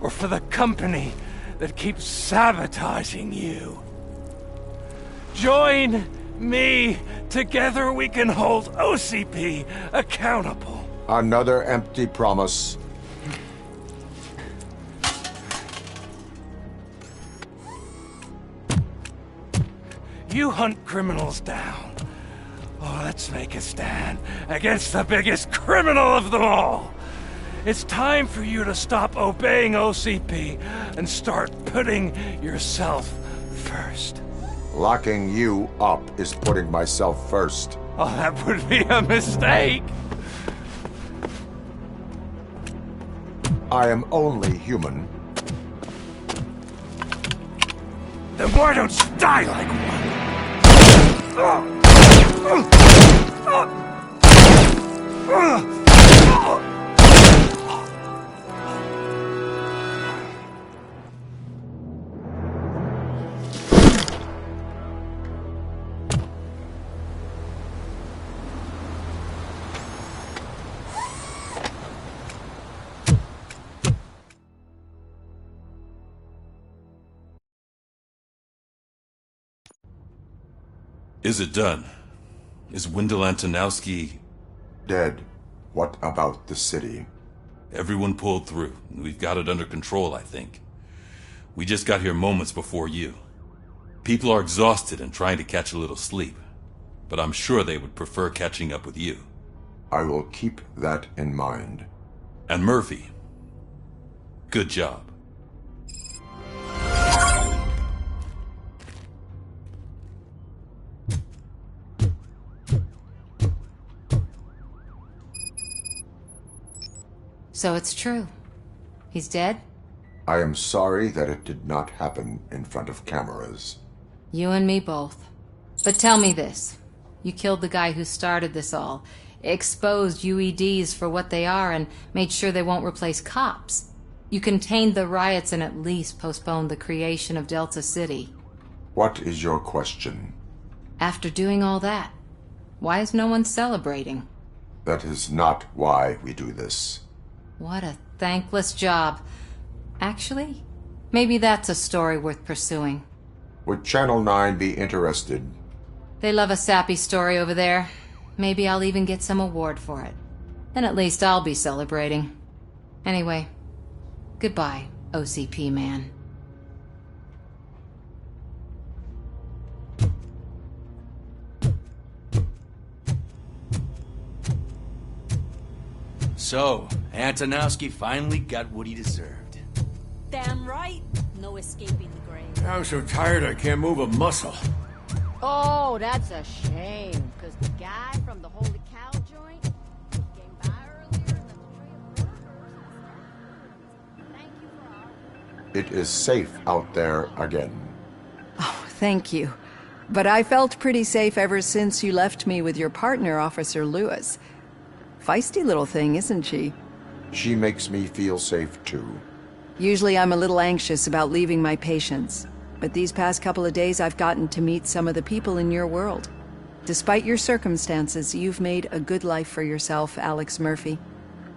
or for the company that keeps sabotaging you. Join me. Together we can hold OCP accountable. Another empty promise. You hunt criminals down. Oh, let's make a stand against the biggest criminal of them all. It's time for you to stop obeying OCP and start putting yourself first. Locking you up is putting myself first. Oh, that would be a mistake. I am only human. Then why don't you die like one? Is it done? Is Wendell Antonowski... Dead. What about the city? Everyone pulled through. We've got it under control, I think. We just got here moments before you. People are exhausted and trying to catch a little sleep. But I'm sure they would prefer catching up with you. I will keep that in mind. And Murphy. Good job. So it's true. He's dead? I am sorry that it did not happen in front of cameras. You and me both. But tell me this. You killed the guy who started this all, exposed UEDs for what they are, and made sure they won't replace cops. You contained the riots and at least postponed the creation of Delta City. What is your question? After doing all that, why is no one celebrating? That is not why we do this. What a thankless job. Actually, maybe that's a story worth pursuing. Would Channel 9 be interested? They love a sappy story over there. Maybe I'll even get some award for it. Then at least I'll be celebrating. Anyway, goodbye, OCP man. So, Antonowski finally got what he deserved. Damn right. No escaping the grave. I'm so tired I can't move a muscle. Oh, that's a shame. Because the guy from the Holy Cow joint came by earlier and the tray of burgers. Thank you for all. It is safe out there again. Oh, thank you. But I felt pretty safe ever since you left me with your partner, Officer Lewis. Feisty little thing, isn't she? She makes me feel safe too. Usually I'm a little anxious about leaving my patients, but these past couple of days I've gotten to meet some of the people in your world. Despite your circumstances, you've made a good life for yourself, Alex Murphy.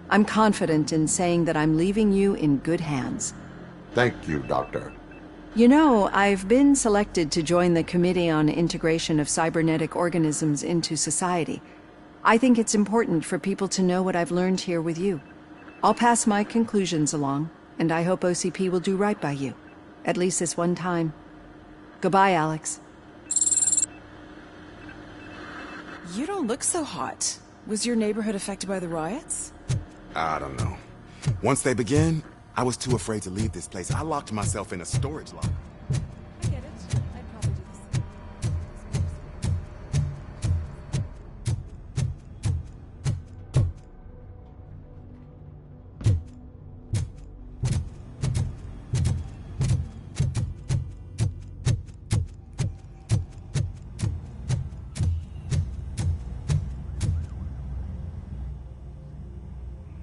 I'm confident in saying that I'm leaving you in good hands. Thank you, Doctor. You know, I've been selected to join the Committee on Integration of Cybernetic Organisms into Society. I think it's important for people to know what I've learned here with you. I'll pass my conclusions along, and I hope OCP will do right by you. At least this one time. Goodbye, Alex. You don't look so hot. Was your neighborhood affected by the riots? I don't know. Once they began, I was too afraid to leave this place. I locked myself in a storage locker. I get it. I'd probably do the same.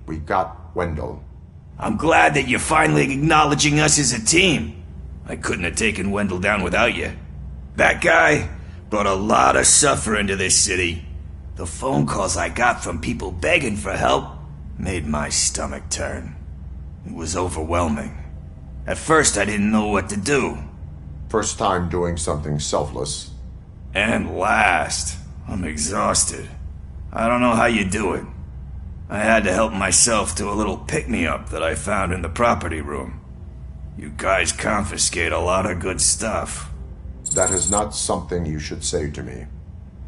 We got Wendell. I'm glad that you're finally acknowledging us as a team. I couldn't have taken Wendell down without you. That guy brought a lot of suffering to this city. The phone calls I got from people begging for help made my stomach turn. It was overwhelming. At first I didn't know what to do. First time doing something selfless. And last. I'm exhausted. I don't know how you do it. I had to help myself to a little pick-me-up that I found in the property room. You guys confiscate a lot of good stuff. That is not something you should say to me.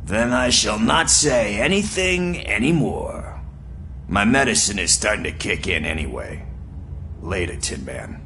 Then I shall not say anything anymore. My medicine is starting to kick in anyway. Later, Tin Man.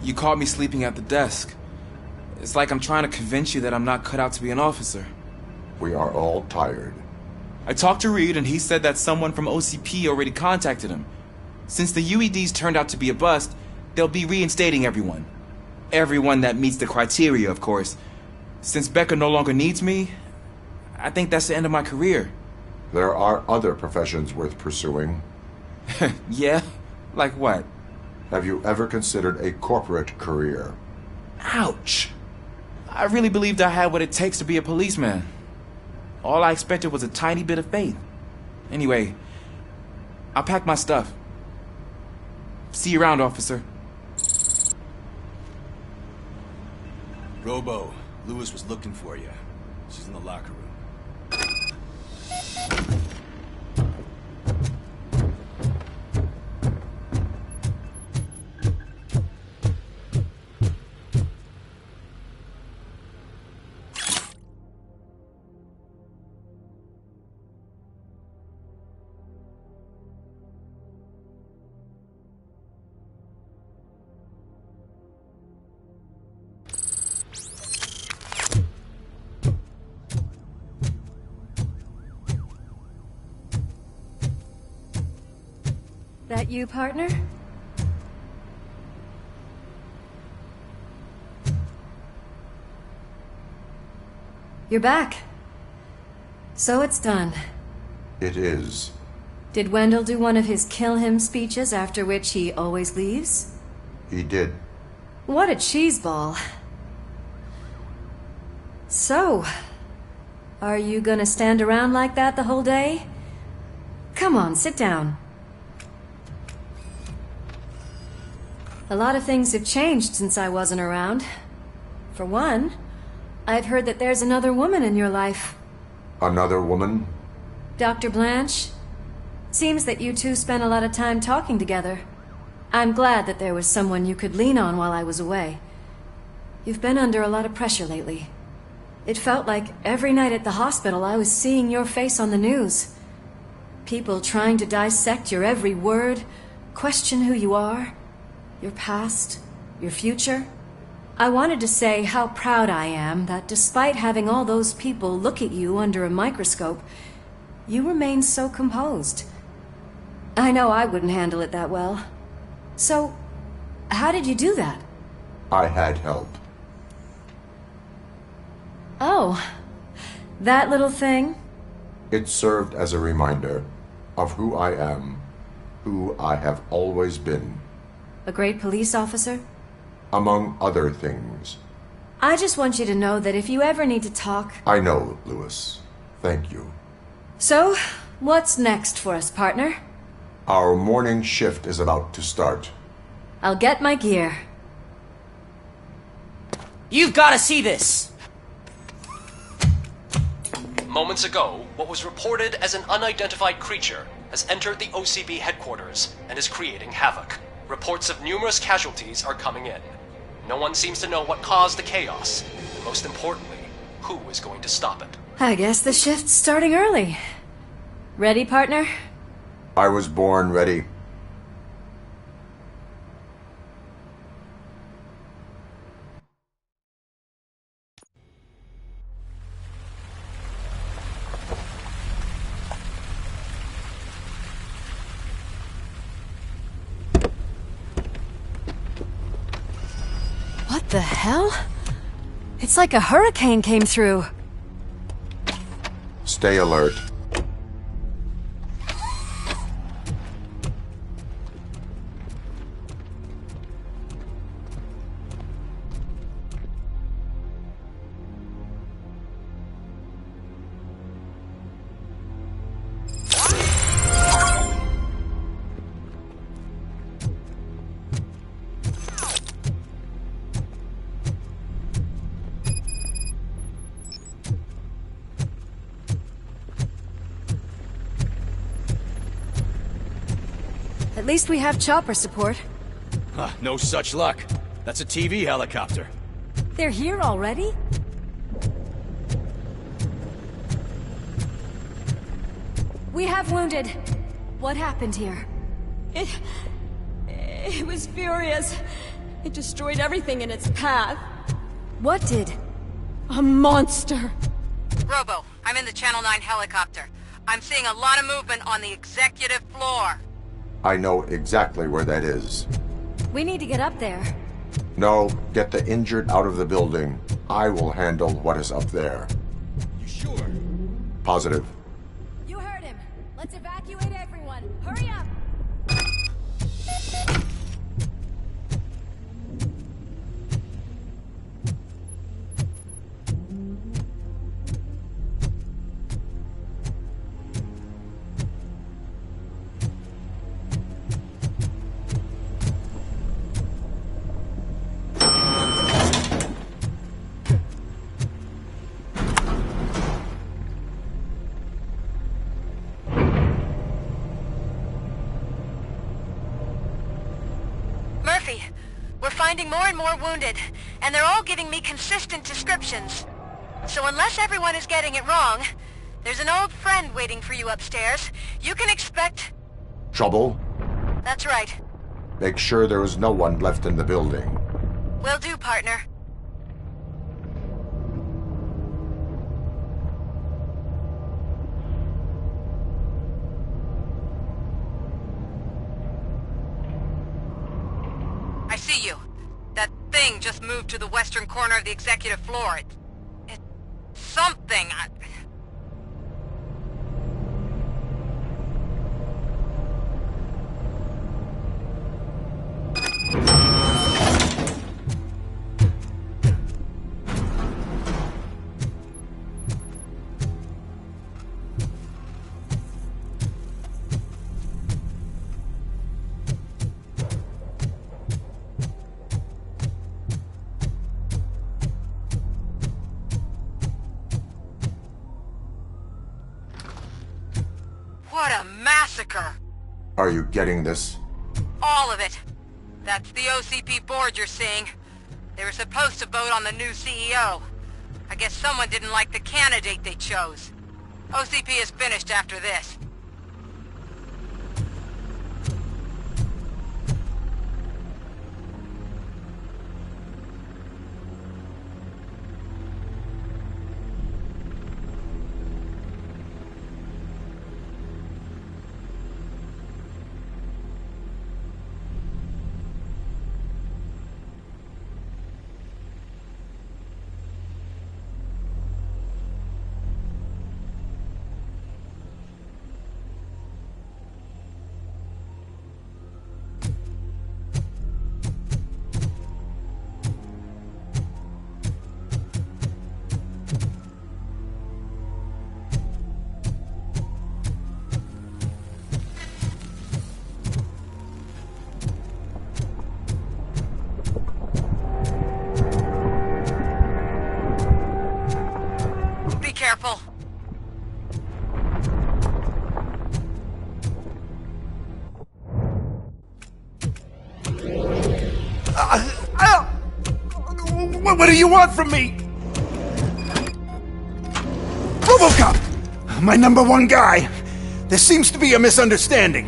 You caught me sleeping at the desk. It's like I'm trying to convince you that I'm not cut out to be an officer. We are all tired. I talked to Reed and he said that someone from OCP already contacted him. Since the UEDs turned out to be a bust, they'll be reinstating everyone. Everyone that meets the criteria, of course. Since Becca no longer needs me, I think that's the end of my career. There are other professions worth pursuing. Yeah? Like what? Have you ever considered a corporate career? Ouch! I really believed I had what it takes to be a policeman. All I expected was a tiny bit of faith. Anyway, I'll pack my stuff. See you around, officer. Robo, Lewis was looking for you. She's in the locker room. That you, partner? You're back. So it's done. It is. Did Wendell do one of his kill him speeches after which he always leaves? He did. What a cheeseball. So, are you gonna stand around like that the whole day? Come on, sit down. A lot of things have changed since I wasn't around. For one, I've heard that there's another woman in your life. Another woman? Dr. Blanche? Seems that you two spent a lot of time talking together. I'm glad that there was someone you could lean on while I was away. You've been under a lot of pressure lately. It felt like every night at the hospital I was seeing your face on the news. People trying to dissect your every word, question who you are, your past, your future. I wanted to say how proud I am that despite having all those people look at you under a microscope, you remain so composed. I know I wouldn't handle it that well. So, how did you do that? I had help. Oh, that little thing? It served as a reminder of who I am, who I have always been. A great police officer? Among other things. I just want you to know that if you ever need to talk... I know, Lewis. Thank you. So, what's next for us, partner? Our morning shift is about to start. I'll get my gear. You've got to see this! Moments ago, what was reported as an unidentified creature has entered the OCB headquarters and is creating havoc. Reports of numerous casualties are coming in. No one seems to know what caused the chaos, and most importantly, who is going to stop it. I guess the shift's starting early. Ready, partner? I was born ready. What the hell? It's like a hurricane came through. Stay alert. At least we have chopper support. Huh, no such luck. That's a TV helicopter. They're here already? We have wounded. What happened here? It was furious. It destroyed everything in its path. What did? A monster. Robo, I'm in the Channel 9 helicopter. I'm seeing a lot of movement on the executive floor. I know exactly where that is. We need to get up there. No, get the injured out of the building. I will handle what is up there. You sure? Positive. You heard him. Let's evacuate everyone. Hurry up! We're finding more and more wounded, and they're all giving me consistent descriptions. So unless everyone is getting it wrong, there's an old friend waiting for you upstairs. You can expect... Trouble? That's right. Make sure there is no one left in the building. Will do, partner. I see you. That thing just moved to the western corner of the executive floor. It's something. What a massacre! Are you getting this? All of it. That's the OCP board you're seeing. They were supposed to vote on the new CEO. I guess someone didn't like the candidate they chose. OCP is finished after this. Careful. What do you want from me? ROBOCOP! My #1 guy. There seems to be a misunderstanding.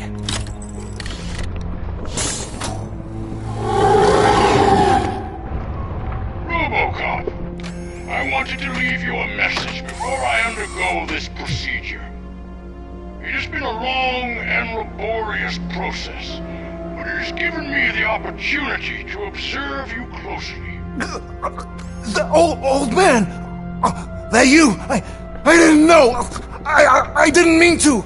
ROBOCOP, I wanted to leave you a message before I undergo this procedure. It has been a long and laborious process, but it has given me the opportunity to observe you closely. The old man! That you! I didn't know! I didn't mean to!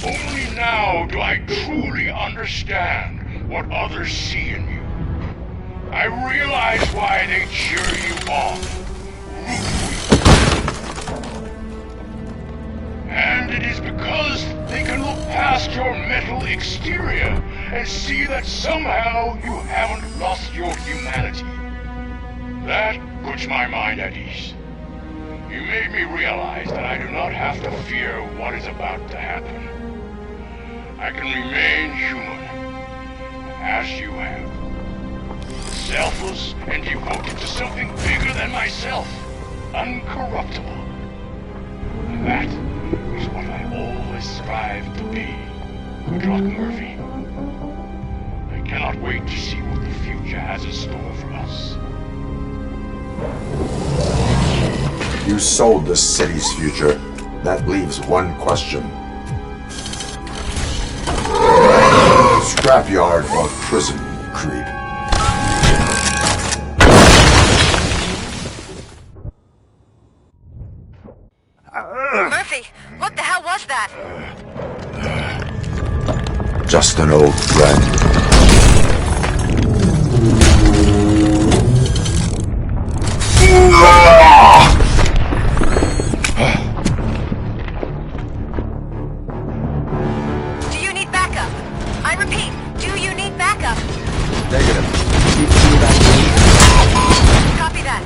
Only now do I truly understand what others see in you. I realize why they cheer you on, root for you. And it is because they can look past your metal exterior and see that somehow you haven't lost your humanity. That puts my mind at ease. You made me realize that I do not have to fear what is about to happen. I can remain human, as you have. Selfless and devoted to something bigger than myself. Uncorruptible. And that is what I always strive to be. Good luck, Murphy. I cannot wait to see what the future has in store for us. You sold the city's future. That leaves one question. Scrapyard or prison, creep? Murphy, what the hell was that? Just an old friend. Do you need backup? I repeat, do you need backup? Negative. Copy that.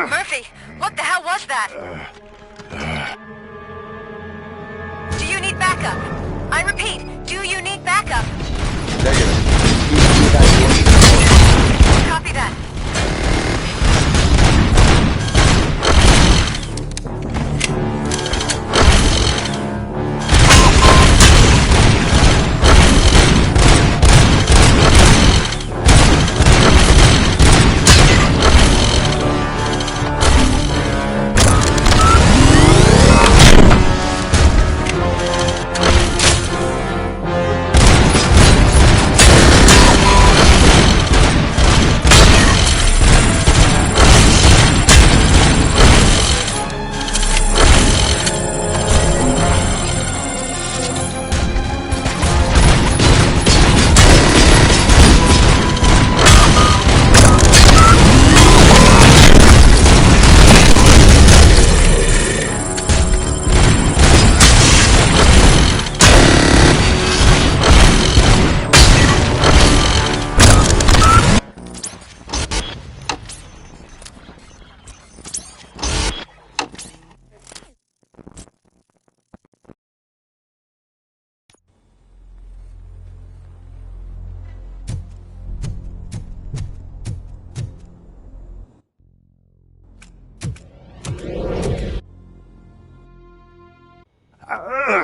Murphy, what the hell was that? Do you need backup? I repeat, do you need backup? Negative. Copy that.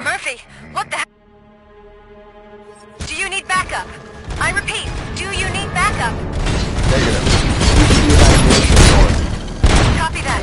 Murphy, what the hell? Do you need backup? I repeat, do you need backup? Negative. Copy that.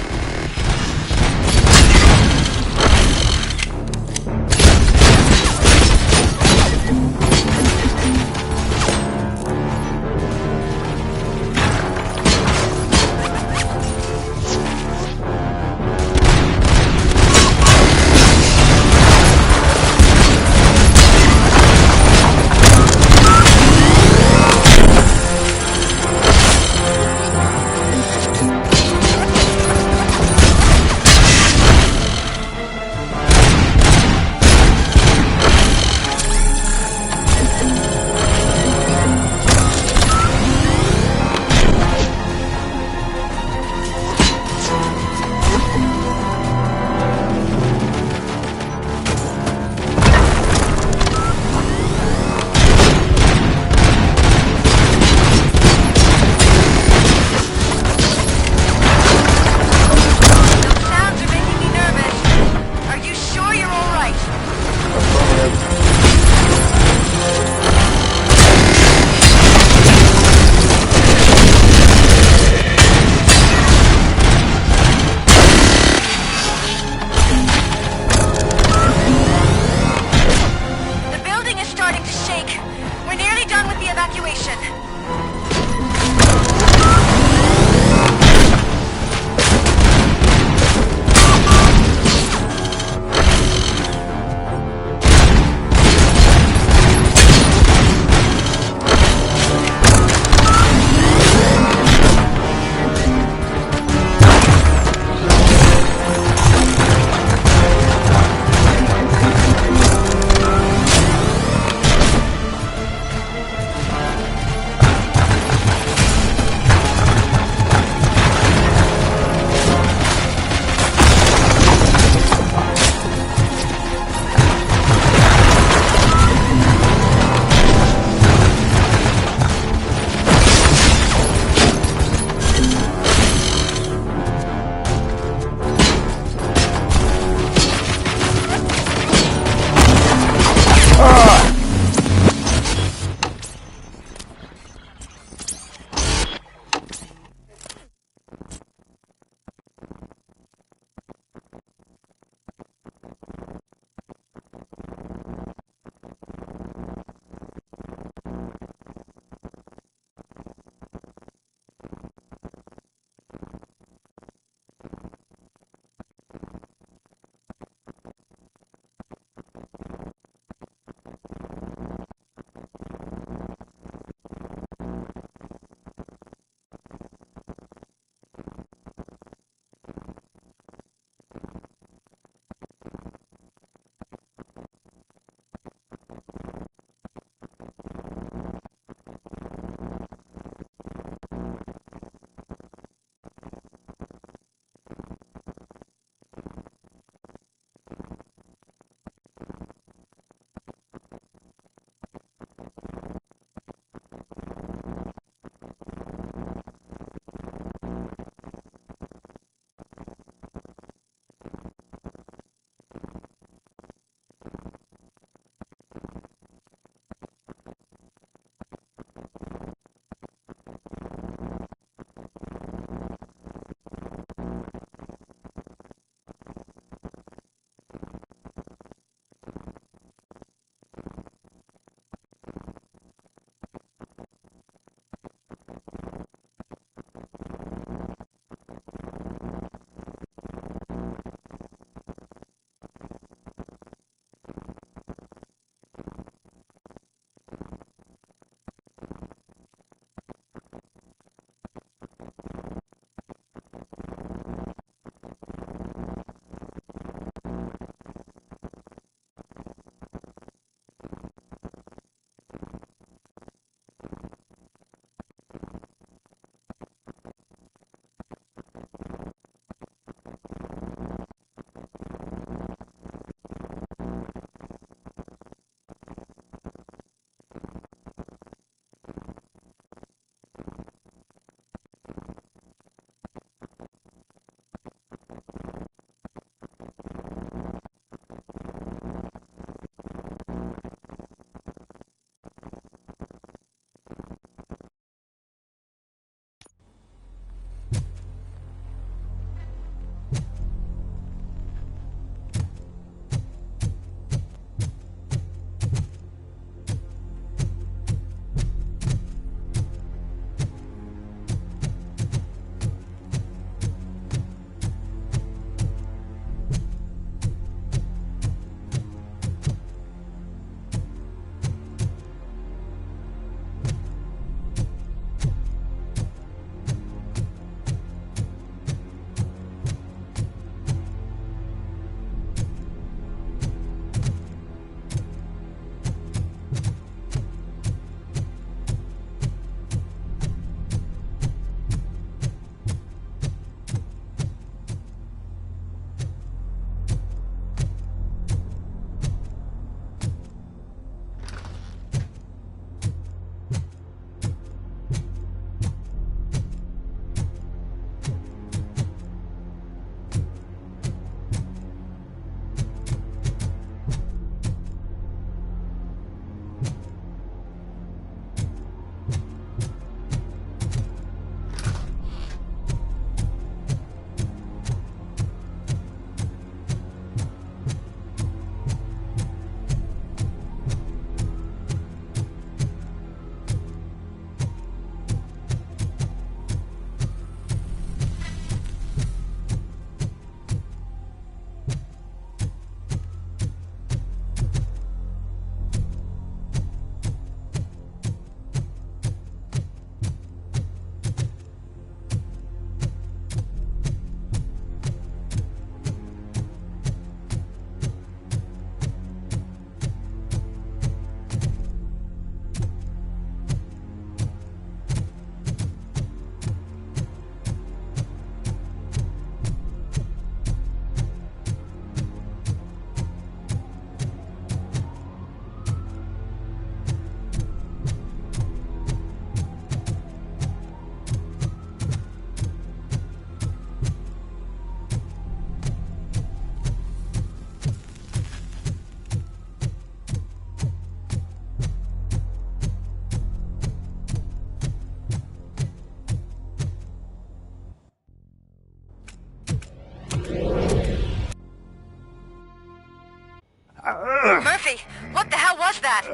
Murphy, what the hell was that?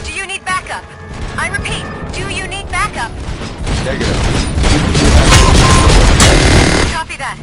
Do you need backup? I repeat, do you need backup? Negative. Copy that.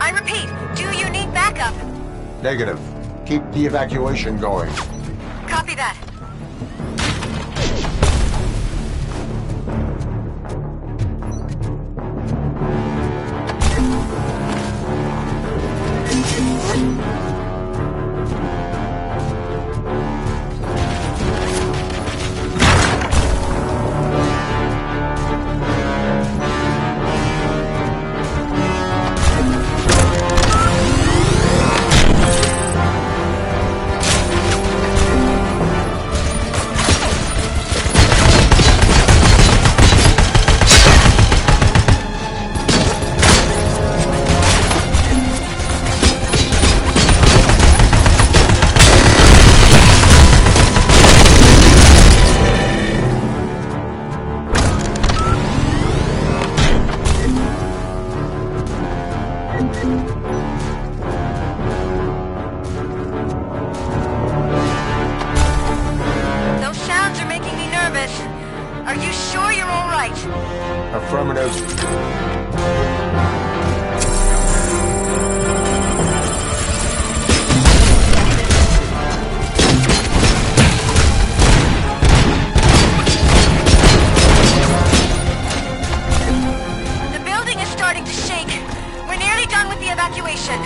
I repeat, do you need backup? Negative. Keep the evacuation going. Copy that. Those sounds are making me nervous. Are you sure you're all right? Affirmative. The building is starting to shake. We're nearly done with the evacuation.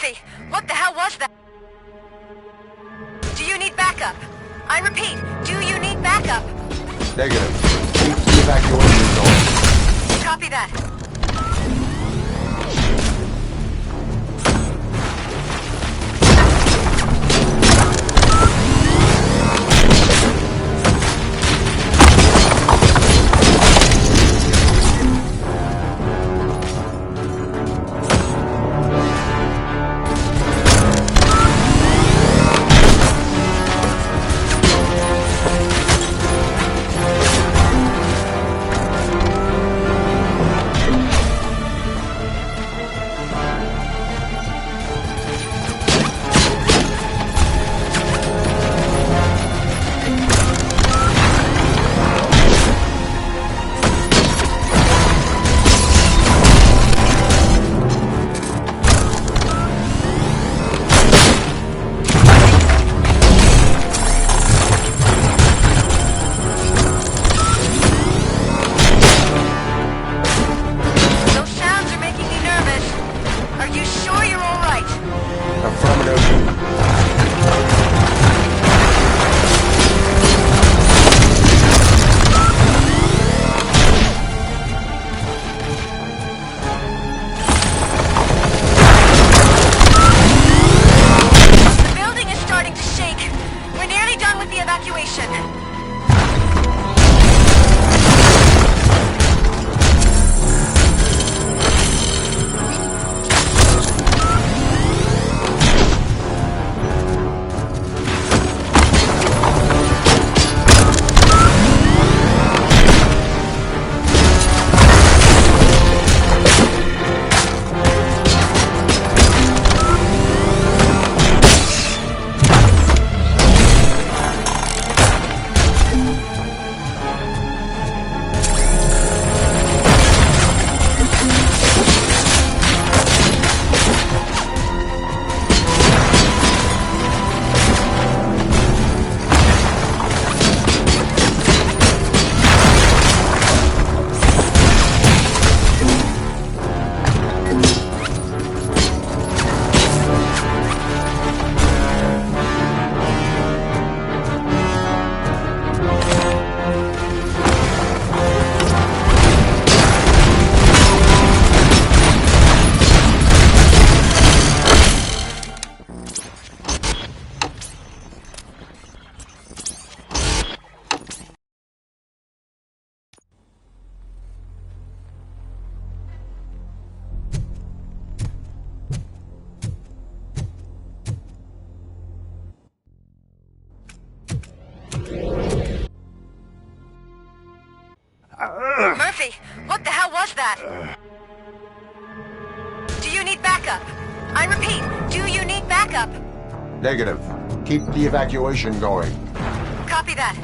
Murphy, what the hell was that? Do you need backup? I repeat, do you need backup? Negative. Keep the evacuation going. Copy that. Murphy, what the hell was that? Do you need backup? I repeat, do you need backup? Negative. Keep the evacuation going. Copy that.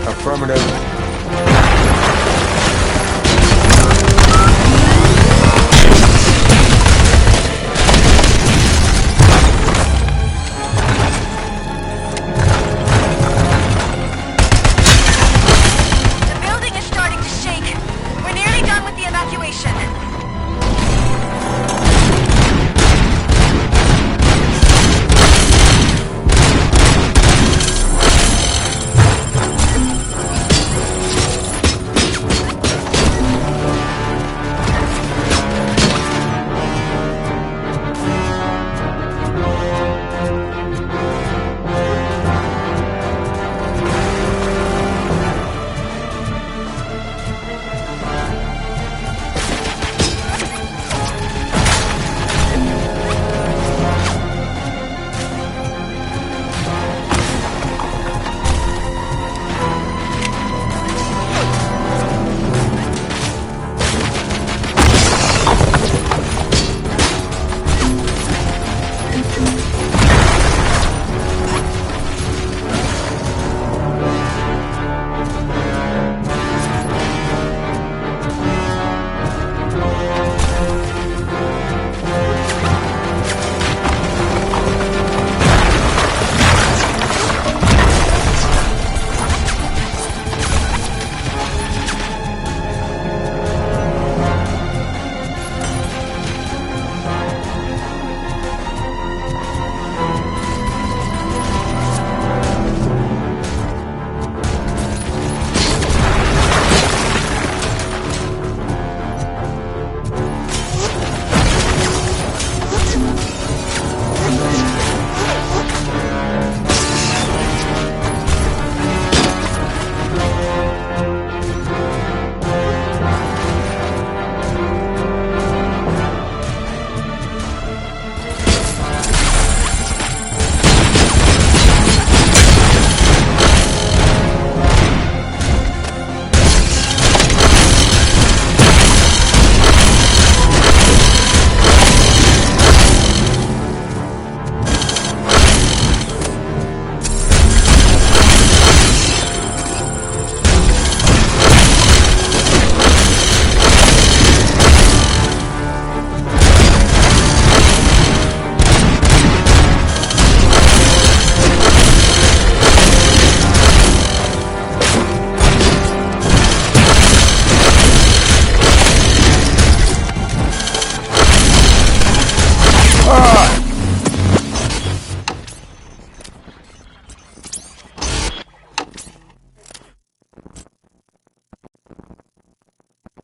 Affirmative.